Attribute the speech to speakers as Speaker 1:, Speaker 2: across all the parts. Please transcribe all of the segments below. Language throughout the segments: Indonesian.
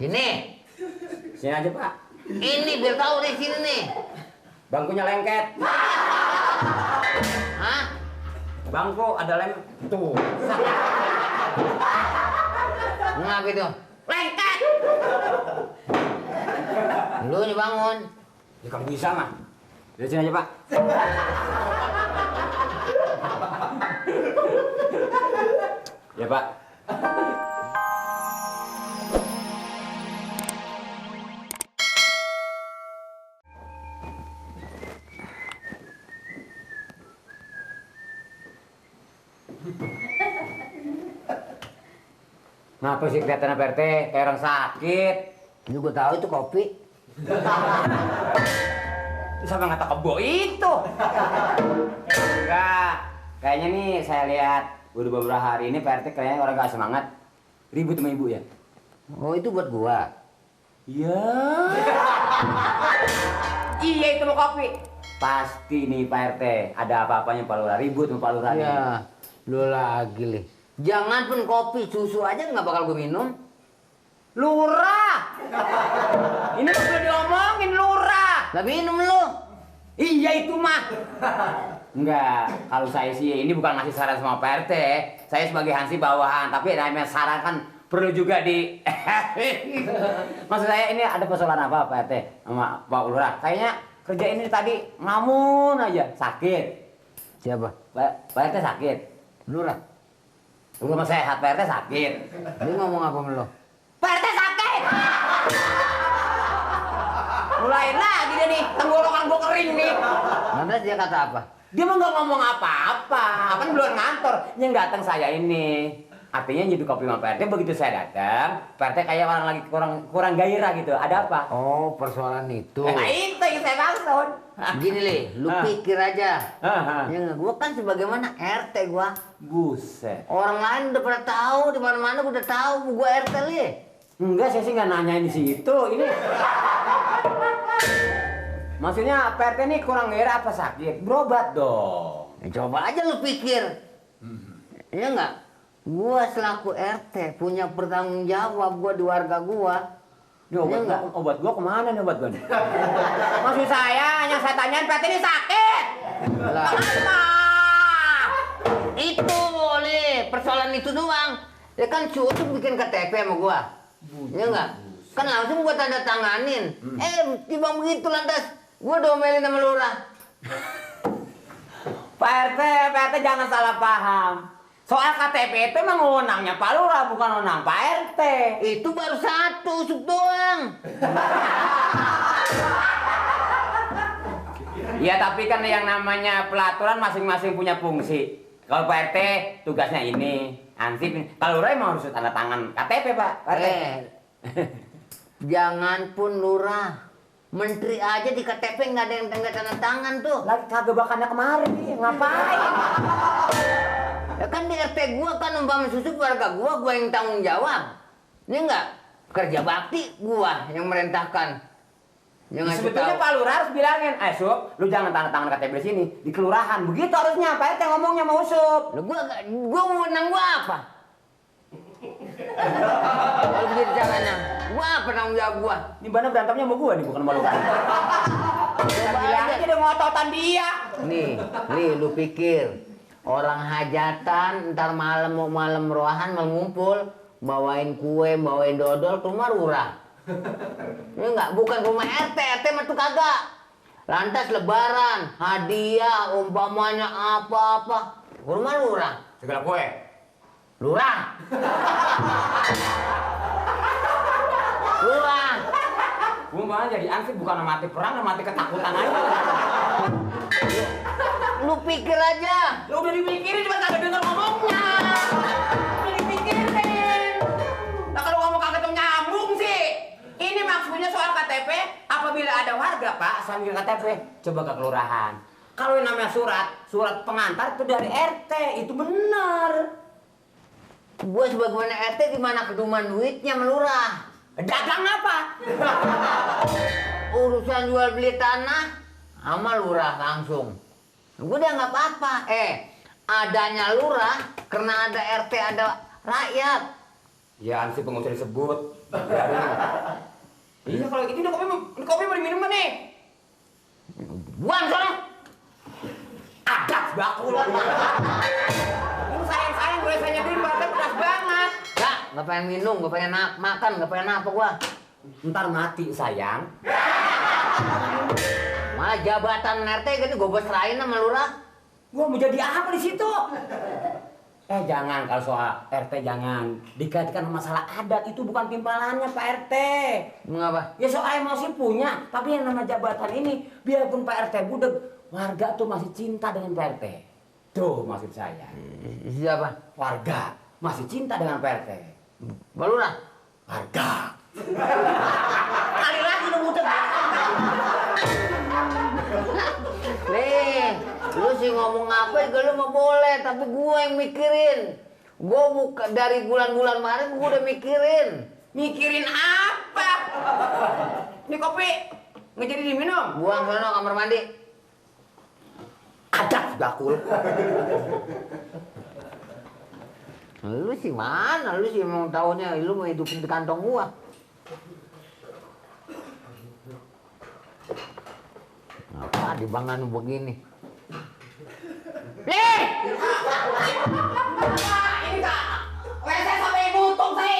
Speaker 1: Sini.
Speaker 2: Sini aja, Pak.
Speaker 1: Ini biar tahu deh sini nih.
Speaker 2: Bangkunya lengket.
Speaker 1: Hah?
Speaker 2: Bangku ada lem tuh.
Speaker 1: Ngapa itu? Lengket. Lu nih bangun.
Speaker 2: Ya kalau bisa mah. Dari sini aja, Pak. Ya, Pak. Ngapa sih kelihatannya Pak RT kayak orang sakit?
Speaker 1: Ini gue tahu itu kopi.
Speaker 2: Siapa ngata kebo itu? Enggak. Kayaknya nih saya lihat udah beberapa hari ini Pak RT kayaknya orang gak semangat. Ribut sama ibu ya?
Speaker 1: Oh itu buat gua.
Speaker 2: Iya. Iya itu mau kopi. Pasti nih Pak RT ada apa-apanya Pak Lurah, ribut sama Pak Lurah nih.
Speaker 1: Ya, lu lagi lih. Jangan pun kopi, susu aja nggak bakal gue minum.
Speaker 2: Lurah. Ini udah diomongin Lurah.
Speaker 1: Lah minum lu.
Speaker 2: Iya itu mah. Enggak, kalau saya sih ini bukan ngasih saran sama Pak RT. Saya sebagai Hansi bawahan, tapi namanya saran kan perlu juga di. Maksud saya ini ada persoalan apa Pak RT sama Pak Lurah? Kayaknya kerja ini tadi ngamun aja, sakit.
Speaker 1: Siapa?
Speaker 2: Pak RT sakit.
Speaker 1: Lurah.
Speaker 2: Lu mah sehat, Pak RT sakit.
Speaker 1: Dia ngomong apa sama lu?
Speaker 2: Pak RT sakit. Mulai lagi dia nih, tenggorokan gua kering nih.
Speaker 1: Lantas dia kata apa?
Speaker 2: Dia mah nggak ngomong apa-apa, kan belum ngantor. Yang datang saya ini, artinya nyeduh kopi sama Pak RT. Begitu saya datang, Pak RT kayak orang lagi kurang gairah gitu. Ada apa?
Speaker 1: Oh persoalan itu.
Speaker 2: Nah itu yang saya maksud.
Speaker 1: Gini lih, lu pikir aja.
Speaker 2: Hah.
Speaker 1: Ya nggak, gua kan sebagaimana RT gua.
Speaker 2: Buset.
Speaker 1: Orang lain udah pada tahu, di mana-mana gua udah tahu gua RT lih.
Speaker 2: Enggak, saya sih nggak nanyain di situ. Ini. Maksudnya Pak RT ini kurang gairah apa sakit? Berobat dong.
Speaker 1: Ya, coba aja lu pikir. Iya nggak? Gua selaku RT punya pertanggung jawab gua di warga gua.
Speaker 2: Ini obat gua kemana nih obat gua nih? Maksud saya, yang saya tanyain Pak RT ini sakit.
Speaker 1: Lah,
Speaker 2: Kenapa?
Speaker 1: itu nih persoalan itu doang. Ya kan cucu bikin KTP sama gua. Iya nggak? Kan langsung gua tanda tanganin. Tiba begitu lantas gua domelin sama lurah.
Speaker 2: Pak RT jangan salah paham. Soal KTP itu emang wewenangnya Pak Lurah, bukan wewenang Pak RT.
Speaker 1: Itu baru satu usuk doang.
Speaker 2: Ya tapi kan yang namanya pelaturan masing-masing punya fungsi. Kalau Pak RT tugasnya ini, ansip. Kalau Lurah emang harus tanda tangan KTP Pak RT.
Speaker 1: Jangan pun lurah. Menteri aja di KTP nggak ada yang tanda tangan tuh.
Speaker 2: Lagi kagak bakannya kemarin nih, ngapain?
Speaker 1: Ya kan di RT gua kan umpama susu warga gua yang tanggung jawab. Ini enggak kerja bakti gua yang merintahkan. Jangan
Speaker 2: Sebetulnya Pak Lurah harus bilangin, Sup, lu jangan tanda tangan KTP di sini, di kelurahan. Begitu harusnya, Pak RT ngomongnya mau Sup.
Speaker 1: Lu gua wewenang gua apa? Kalau begitu caranya, gua apa tanggung jawab gua?
Speaker 2: Ini mana berantemnya sama gua nih, bukan sama Lurah. Bilang aja udah ngototan dia.
Speaker 1: Nih, lu pikir orang hajatan ntar malam mau malam rohan mau ngumpul bawain kue, bawain dodol ke rumah lurah. Ini enggak, bukan rumah RT mah tuh kagak. Lantas lebaran, hadiah, umpamanya apa-apa, ke rumah lurah.
Speaker 2: Segala kue.
Speaker 1: Lurah. Lurah.
Speaker 2: Gua malah jadi ansip bukan mati perang, mati ketakutan aja.
Speaker 1: Lu pikir aja.
Speaker 2: Lu udah dipikirin cuma kagak denger ngomongnya. Udah dipikirin. Nah kalau ngomong kagak tuh nyambung sih. Ini maksudnya soal KTP, apabila ada warga Pak sambil KTP, coba ke kelurahan. Kalau yang namanya surat pengantar itu dari RT, itu benar.
Speaker 1: Gua sebagaimana RT di mana keduman duitnya melurah.
Speaker 2: Dagang apa?
Speaker 1: Urusan jual beli tanah sama lurah langsung. Gue udah nggak apa-apa. Adanya lurah karena ada RT ada rakyat.
Speaker 2: Ya ansip nggak usah disebut. Iya kalau gitu udah kopi mau diminum nih. Buang sana. Adat bakul. Ini sayang gue sayang di badan keras banget.
Speaker 1: Nggak pengen minum, nggak pengen makan, nggak pengen apa gua.
Speaker 2: Ntar mati sayang.
Speaker 1: Malah jabatan RT gitu gue serahin sama lurah.
Speaker 2: Gua mau jadi apa di situ? Jangan kalau soal RT jangan dikaitkan masalah adat, itu bukan timpalannya Pak RT.
Speaker 1: Mengapa?
Speaker 2: Ya soal emosi punya, tapi yang nama jabatan ini biarpun Pak RT budek, warga tuh masih cinta dengan Pak RT. Tuh maksud saya.
Speaker 1: Siapa?
Speaker 2: Warga masih cinta dengan Pak RT.
Speaker 1: Pak Lurah?
Speaker 2: Warga. Kali lagi lu budek.
Speaker 1: Nih, lu sih ngomong apa juga lu mau boleh, tapi gua yang mikirin. Gua buka dari bulan-bulan kemarin gua udah mikirin.
Speaker 2: Mikirin apa? Ini kopi nggak jadi diminum.
Speaker 1: Buang sono kamar mandi.
Speaker 2: Adat bakul.
Speaker 1: Lu sih mana? Lu sih emang taunya lu mau hidupin di kantong gua. Apa dibangun begini?
Speaker 2: Nih! Ini kak, WC sampai nutup sih.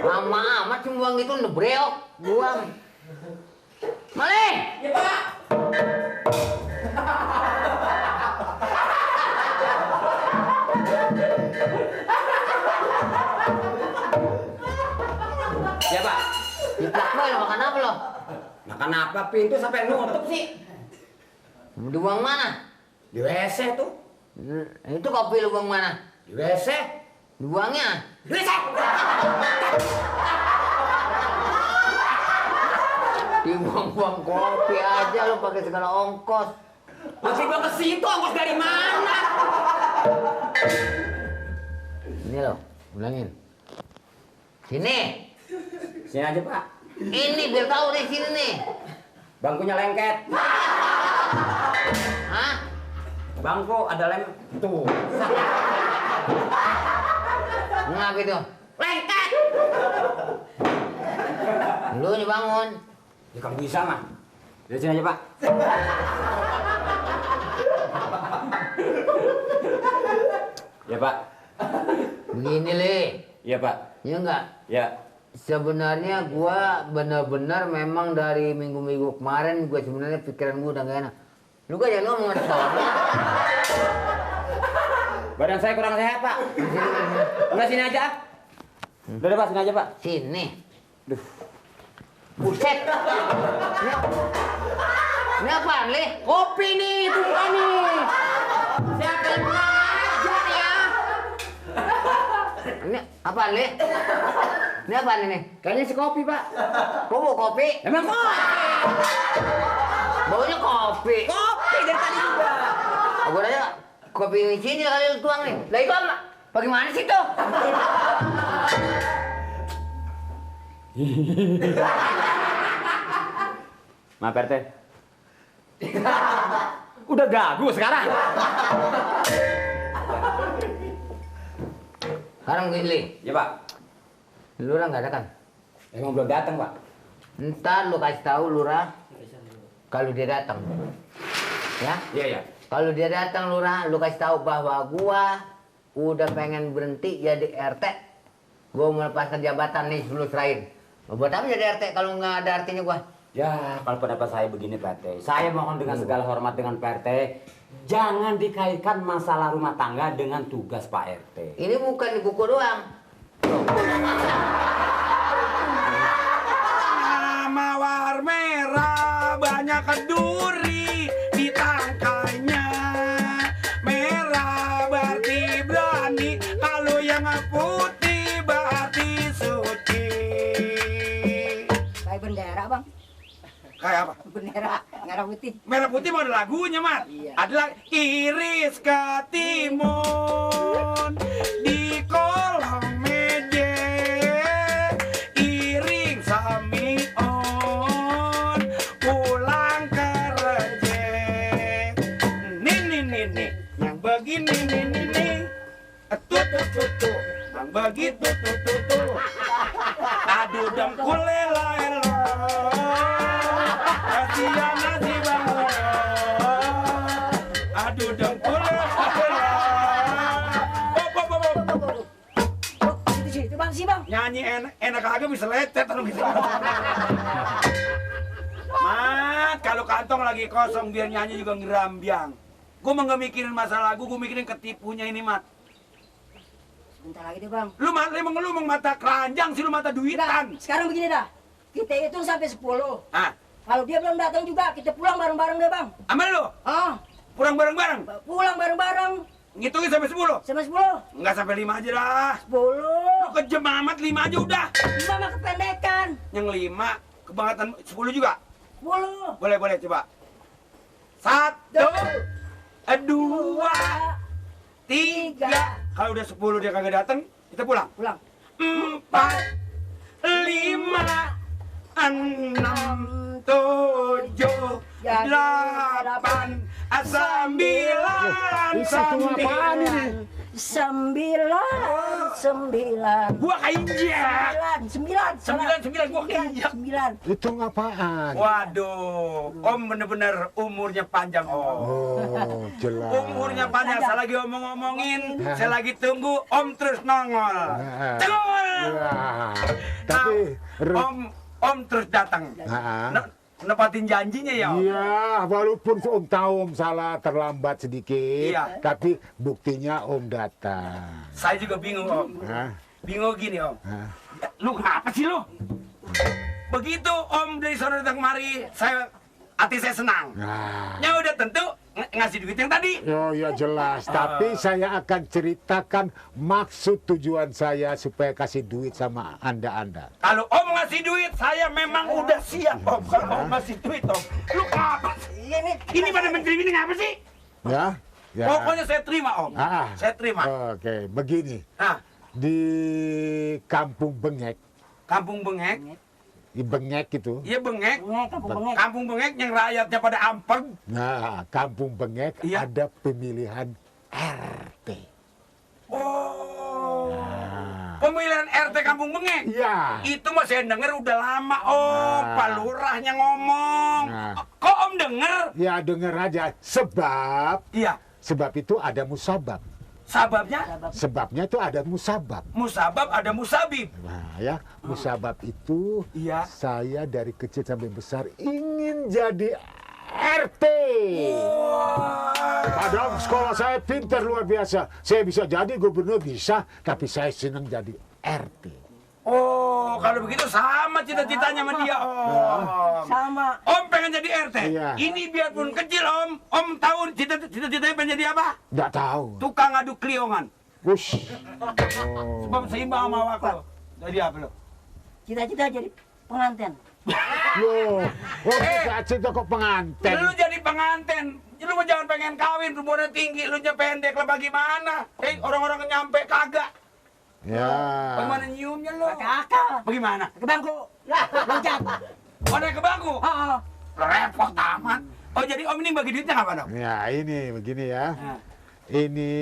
Speaker 1: Lama amat cuma buang gitu nebreok, buang. Malih!
Speaker 2: Ya pak. Ya pak.
Speaker 1: Ciplak lo makan apa lo?
Speaker 2: Makan apa pintu sampai nutup sih?
Speaker 1: Dibuang mana?
Speaker 2: Di WC tuh.
Speaker 1: Itu kopi lu buang mana?
Speaker 2: Di WC.
Speaker 1: Dibuangnya?
Speaker 2: Di WC.
Speaker 1: Dibuang-buang kopi aja lu pakai segala ongkos.
Speaker 2: Masih gua ke situ ongkos dari mana?
Speaker 1: Ini lo, ulangin. Sini.
Speaker 2: Sini aja pak.
Speaker 1: Ini biar tahu di sini nih.
Speaker 2: Bangkunya lengket.
Speaker 1: Hah?
Speaker 2: Bangku ada lem. Tuh.
Speaker 1: Ngapa itu?
Speaker 2: Lengket.
Speaker 1: Lu nih bangun.
Speaker 2: Ya kamu bisa mah. Dari sini aja pak. Ya pak.
Speaker 1: Begini Le.
Speaker 2: Iya pak.
Speaker 1: Ya enggak?
Speaker 2: Ya.
Speaker 1: Sebenarnya gua benar-benar memang dari minggu-minggu kemarin gua sebenarnya pikiran gua udah gak enak. Lu gak jangan ngomong ada soalnya.
Speaker 2: Badan saya kurang sehat pak. Udah sini aja. Udah pak, sini aja pak.
Speaker 1: Sini.
Speaker 2: Duh.
Speaker 1: Buset. Ini apaan, Le?
Speaker 2: Kopi nih, itu bukan nih. Siapa yang aja ya?
Speaker 1: Ini apaan, Le? Ini apaan ini?
Speaker 2: Kayaknya si kopi pak.
Speaker 1: Kok mau kopi?
Speaker 2: Emang kopi.
Speaker 1: Baunya kopi.
Speaker 2: Kopi dari tadi juga.
Speaker 1: Gua aja kopi ini sini kali lu tuang nih. Lah itu apa? Bagaimana sih tuh?
Speaker 2: Maaf RT. Udah gagu sekarang.
Speaker 1: Sekarang gini, Le.
Speaker 2: Ya pak.
Speaker 1: Lurah nggak ada kan?
Speaker 2: Emang belum datang pak.
Speaker 1: Ntar lu kasih tahu Lurah kalau dia datang. Ya?
Speaker 2: Iya ya.
Speaker 1: Kalau dia datang Lurah, lu kasih tahu bahwa gua udah pengen berhenti jadi RT. Gua melepaskan jabatan nih sebelum serahin. Buat apa jadi RT kalau nggak ada artinya gua?
Speaker 2: Ya, kalau pendapat saya begini Pak RT. Saya mohon dengan segala hormat dengan Pak RT, jangan dikaitkan masalah rumah tangga dengan tugas Pak RT.
Speaker 1: Ini bukan di buku doang.
Speaker 3: Mawar merah banyak duri di tangkainya. Merah berarti berani, kalau yang putih berarti suci.
Speaker 4: Kayak bendera bang,
Speaker 3: Kayak apa?
Speaker 4: bendera merah putih.
Speaker 3: Merah putih mau ada lagunya, Mat.
Speaker 4: Iya.
Speaker 3: Adalah iris ketimun di kolong meja, iring samion pulang kerja. Nih, yang begini nih, yang begitu tuh. dengkul lela. Kasihan nasi bang. Aduh dengkul lela.
Speaker 4: Itu bang sih bang.
Speaker 3: Nyanyi enak aja bisa lecet kalau gitu. Mat, kalau kantong lagi kosong biar nyanyi juga ngerambiang. Gue mau nggak mikirin masalah gue mikirin ketipunya ini, Mat.
Speaker 4: Bentar lagi deh bang.
Speaker 3: Lu mata keranjang sih, lu mata duitan.
Speaker 4: Sekarang begini dah. Kita hitung sampai 10.
Speaker 3: Ah,
Speaker 4: Kalau dia belum datang juga, kita pulang bareng-bareng deh bang.
Speaker 3: aman lu?
Speaker 4: Ah,
Speaker 3: Pulang bareng-bareng?
Speaker 4: pulang bareng-bareng.
Speaker 3: Ngitungin sampai 10?
Speaker 4: Sampai 10.
Speaker 3: Enggak sampai 5 aja dah.
Speaker 4: 10.
Speaker 3: Lu kejem amat 5 aja udah.
Speaker 4: 5 mah kependekan.
Speaker 3: Yang 5, kebangetan 10 juga?
Speaker 4: 10.
Speaker 3: Boleh coba. 1, 2, 3. Kalau udah 10 dia kagak datang, kita pulang.
Speaker 4: Pulang.
Speaker 3: 4, 5, 6, 7, 8, 9,
Speaker 4: 9.
Speaker 3: Gua keinjak.
Speaker 4: 9.
Speaker 3: Gua keinjak.
Speaker 4: 9.
Speaker 5: Itu apaan?
Speaker 3: Waduh, Om bener-bener umurnya panjang, Om.
Speaker 5: Oh, jelas.
Speaker 3: Umurnya panjang, saya lagi omong-omongin, saya lagi tunggu, Om terus nongol. Nongol!
Speaker 5: Wah, tapi
Speaker 3: Om terus datang.
Speaker 5: Nah,
Speaker 3: Nepatin janjinya ya, Om?
Speaker 5: iya, walaupun Om tahu Om salah terlambat sedikit,
Speaker 3: Iya.
Speaker 5: tapi buktinya Om datang.
Speaker 3: Saya juga bingung, Om.
Speaker 5: Hah?
Speaker 3: Bingung gini, Om.
Speaker 5: Hah?
Speaker 3: Lu ngapa sih lu? Begitu Om dari sana datang kemari, hati saya senang.
Speaker 5: Nah,
Speaker 3: Ya udah tentu ngasih duit yang tadi.
Speaker 5: oh ya jelas. Tapi saya akan ceritakan maksud tujuan saya supaya kasih duit sama Anda.
Speaker 3: Kalau Om ngasih duit, saya memang udah siap, Om. Kalau Om ngasih duit, Om. Lu apa sih? Ini pada menteri ini ngapa sih?
Speaker 5: Ya? Ya.
Speaker 3: Pokoknya saya terima, Om. Saya terima.
Speaker 5: Oke, begini.
Speaker 3: Nah,
Speaker 5: Di Kampung Bengek,
Speaker 3: Kampung Bengek.
Speaker 5: di Bengek itu.
Speaker 3: Iya, Bengek.
Speaker 4: Kampung Bengek.
Speaker 3: Kampung Bengek yang rakyatnya pada ampeg.
Speaker 5: Nah, Kampung Bengek
Speaker 3: Iya.
Speaker 5: ada pemilihan RT.
Speaker 3: Oh.
Speaker 5: Nah,
Speaker 3: Pemilihan RT Kampung Bengek.
Speaker 5: iya.
Speaker 3: Itu mah saya denger udah lama, Om.
Speaker 5: Nah.
Speaker 3: Pak Lurahnya ngomong.
Speaker 5: Nah.
Speaker 3: Kok Om denger?
Speaker 5: Ya denger aja.
Speaker 3: Iya.
Speaker 5: Sebab itu ada musabab.
Speaker 3: Sababnya?
Speaker 5: Sebabnya itu ada musabab.
Speaker 3: Musabab ada musabib.
Speaker 5: Nah ya, musabab itu
Speaker 3: Iya.
Speaker 5: saya dari kecil sampai besar ingin jadi RT. Padahal sekolah saya pintar luar biasa. Saya bisa jadi gubernur bisa, tapi saya senang jadi RT.
Speaker 3: Oh, kalau begitu sama cita-citanya sama dia, Om.
Speaker 4: Sama.
Speaker 3: Om pengen jadi RT.
Speaker 5: Iya.
Speaker 3: Ini biarpun kecil, Om. Om tahu cita-citanya pengen jadi apa?
Speaker 5: Nggak tahu.
Speaker 3: Tukang aduk kliongan.
Speaker 5: Wush.
Speaker 3: Sebab seimbang sama awak lo. Jadi apa lo?
Speaker 4: Cita-cita jadi pengantin.
Speaker 5: Loh, nggak cerita kok pengantin.
Speaker 3: Lu jadi pengantin. Lu mah jangan pengen kawin, umurnya tinggi, lu nya pendek lah bagaimana? Orang-orang nyampe kagak.
Speaker 5: Ya.
Speaker 3: Bagaimana nyiumnya lo?
Speaker 4: Kakak.
Speaker 3: Bagaimana?
Speaker 4: Ke bangku. Loncat.
Speaker 3: Oh, naik ke bangku?
Speaker 4: Oh.
Speaker 3: Repot amat. Oh, jadi Om ini bagi duitnya apa dong?
Speaker 5: Ya ini begini ya.
Speaker 3: Nah,
Speaker 5: Ini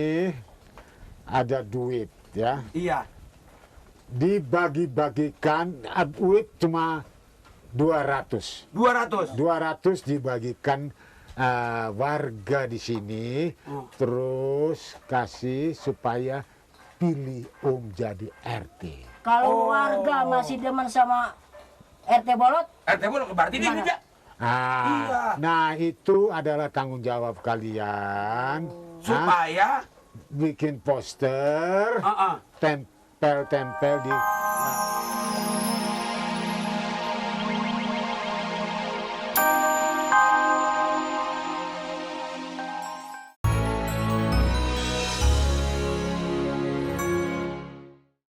Speaker 5: ada duit ya.
Speaker 3: iya.
Speaker 5: Dibagi-bagikan duit cuma 200.
Speaker 3: 200.
Speaker 5: 200 dibagikan warga di sini, terus kasih supaya pilih Om jadi RT.
Speaker 4: Kalau warga masih demen sama RT Bolot,
Speaker 3: RT boleh berarti ini
Speaker 4: Gimana?
Speaker 3: juga. Iya.
Speaker 5: Nah itu adalah tanggung jawab kalian.
Speaker 3: Supaya
Speaker 5: Bikin poster, tempel-tempel di